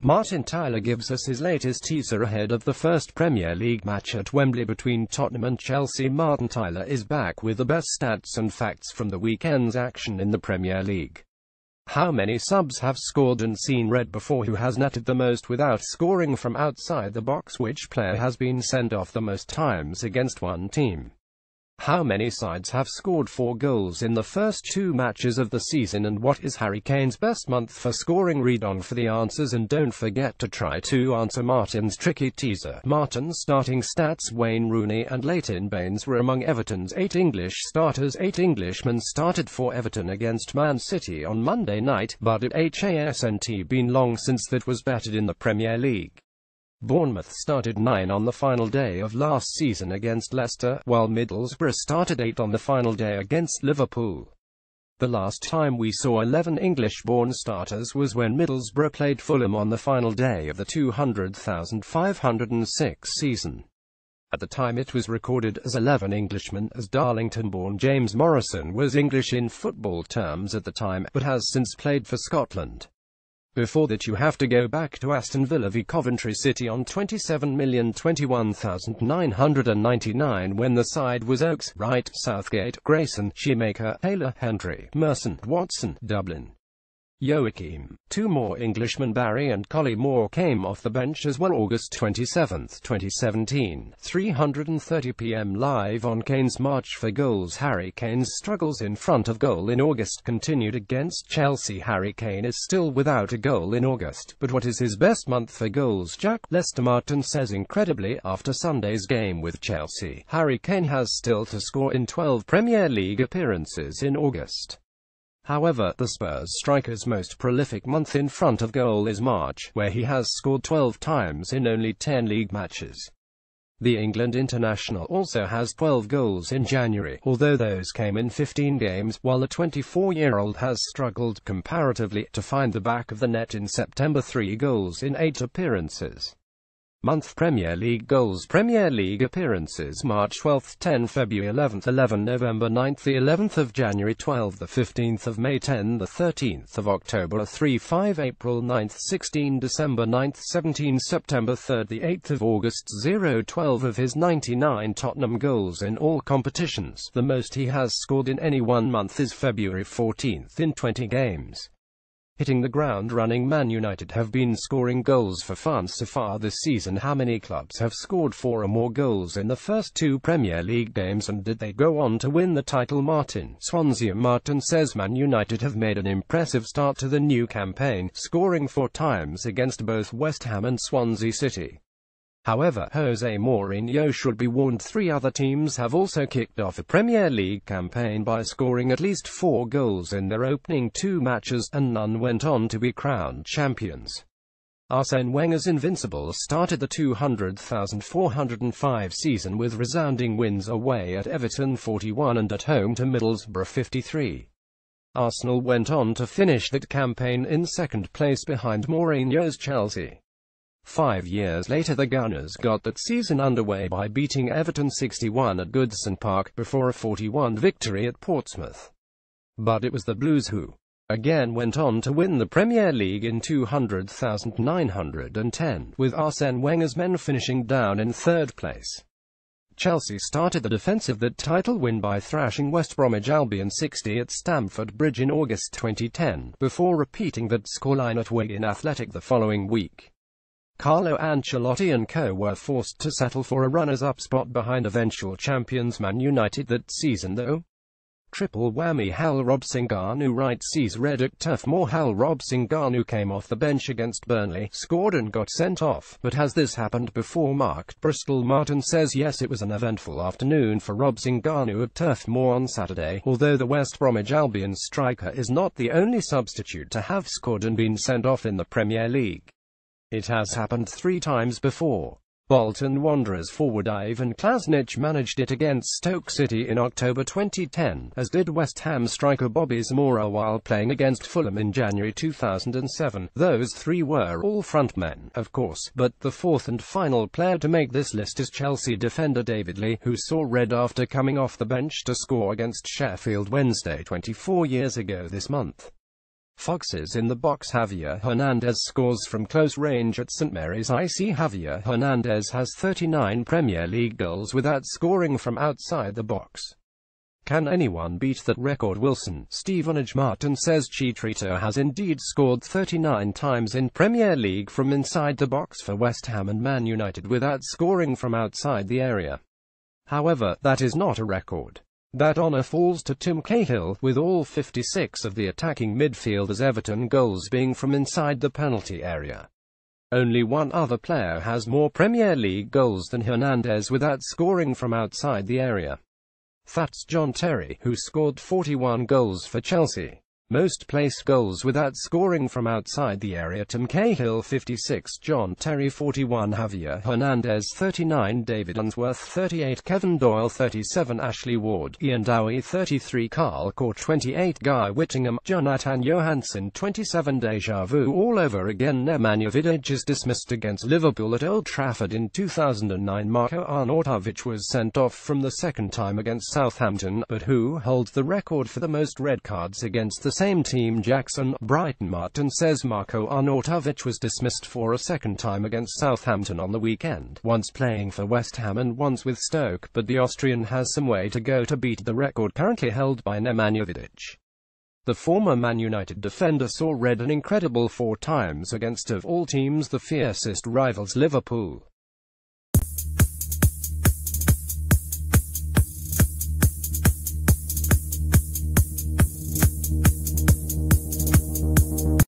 Martin Tyler gives us his latest teaser ahead of the first Premier League match at Wembley between Tottenham and Chelsea. Martin Tyler is back with the best stats and facts from the weekend's action in the Premier League. How many subs have scored and seen red before? Who has netted the most without scoring from outside the box? Which player has been sent off the most times against one team? How many sides have scored 4 goals in the first 2 matches of the season? And what is Harry Kane's best month for scoring? Read on for the answers and don't forget to try to answer Martin's tricky teaser. Martin's starting stats: Wayne Rooney and Leighton Baines were among Everton's 8 English starters. 8 Englishmen started for Everton against Man City on Monday night, but it hasn't been long since that was betted in the Premier League. Bournemouth started 9 on the final day of last season against Leicester, while Middlesbrough started 8 on the final day against Liverpool. The last time we saw 11 English-born starters was when Middlesbrough played Fulham on the final day of the 200,506 season. At the time it was recorded as 11 Englishmen, as Darlington-born James Morrison was English in football terms at the time, but has since played for Scotland. Before that you have to go back to Aston Villa v Coventry City on 27,021,999 when the side was Oakes, Wright, Southgate, Grayson, Shoemaker, Taylor, Hendry, Merson, Watson, Dublin, Joachim. 2 more Englishmen, Barry and Collie Moore, came off the bench as well. August 27, 2017, 3:30 p.m. live on Kane's March for Goals. Harry Kane's struggles in front of goal in August continued against Chelsea. Harry Kane is still without a goal in August, but what is his best month for goals? Jack Lester Martin says incredibly, after Sunday's game with Chelsea, Harry Kane has still to score in 12 Premier League appearances in August. However, the Spurs striker's most prolific month in front of goal is March, where he has scored 12 times in only 10 league matches. The England international also has 12 goals in January, although those came in 15 games, while the 24-year-old has struggled, comparatively, to find the back of the net in September. 3 goals in 8 appearances. Month Premier League goals. Premier League appearances: March 12, 10 February 11, 11 November 9, the 11th of January 12, the 15th of May 10, the 13th of October 3, 5 April 9, 16 December 9, 17 September 3, the 8th of August 0, 12 of his 99 Tottenham goals in all competitions. The most he has scored in any one month is February 14 in 20 games. Hitting the ground running. Man United have been scoring goals for fun so far this season. How many clubs have scored 4 or more goals in the first 2 Premier League games, and did they go on to win the title? Martin. Swansea. Martin says Man United have made an impressive start to the new campaign, scoring 4 times against both West Ham and Swansea City. However, Jose Mourinho should be warned. 3 other teams have also kicked off a Premier League campaign by scoring at least 4 goals in their opening 2 matches, and none went on to be crowned champions. Arsene Wenger's Invincibles started the 200,405 season with resounding wins away at Everton 41 and at home to Middlesbrough 53. Arsenal went on to finish that campaign in 2nd place behind Mourinho's Chelsea. 5 years later the Gunners got that season underway by beating Everton 61 at Goodison Park, before a 41 victory at Portsmouth. But it was the Blues who again went on to win the Premier League in 200,910, with Arsene Wenger's men finishing down in 3rd place. Chelsea started the defensive that title win by thrashing West Bromwich Albion 60 at Stamford Bridge in August 2010, before repeating that scoreline at Wigan Athletic the following week. Carlo Ancelotti and co were forced to settle for a runners-up spot behind eventual champions Man United that season though. Triple whammy. Hal Robson-Kanu right sees red at Turf Moor. Hal Robson-Kanu came off the bench against Burnley, scored and got sent off. But has this happened before? Mark Bristol Martin says yes, it was an eventful afternoon for Robson-Kanu at Turf Moor on Saturday, although the West Bromwich Albion striker is not the only substitute to have scored and been sent off in the Premier League. It has happened 3 times before. Bolton Wanderers forward Ivan Klasnic managed it against Stoke City in October 2010, as did West Ham striker Bobby Zamora while playing against Fulham in January 2007. Those 3 were all frontmen, of course, but the 4th and final player to make this list is Chelsea defender David Lee, who saw red after coming off the bench to score against Sheffield Wednesday 24 years ago this month. Foxes in the box. Javier Hernandez scores from close range at St Mary's IC. Javier Hernandez has 39 Premier League goals without scoring from outside the box. Can anyone beat that record? Wilson-Stevenage Martin says Chicharito has indeed scored 39 times in Premier League from inside the box for West Ham and Man United without scoring from outside the area. However, that is not a record. That honour falls to Tim Cahill, with all 56 of the attacking midfielders' Everton goals being from inside the penalty area. Only one other player has more Premier League goals than Hernandez without scoring from outside the area. That's John Terry, who scored 41 goals for Chelsea. Most place goals without scoring from outside the area. Tim Cahill 56, John Terry 41, Javier Hernandez 39, David Unsworth 38, Kevin Doyle 37, Ashley Ward, Ian Dowie 33, Carl Core 28, Guy Whittingham, Jonathan Johansson 27. Deja vu all over again. Nemanja Vidic is dismissed against Liverpool at Old Trafford in 2009. Marko Arnautovic was sent off from the second time against Southampton, but who holds the record for the most red cards against the same team? Jackson, Brighton. Martin says Marko Arnautovic was dismissed for a second time against Southampton on the weekend, once playing for West Ham and once with Stoke, but the Austrian has some way to go to beat the record currently held by Nemanja Vidic. The former Man United defender saw red an incredible 4 times against, of all teams, the fiercest rivals Liverpool.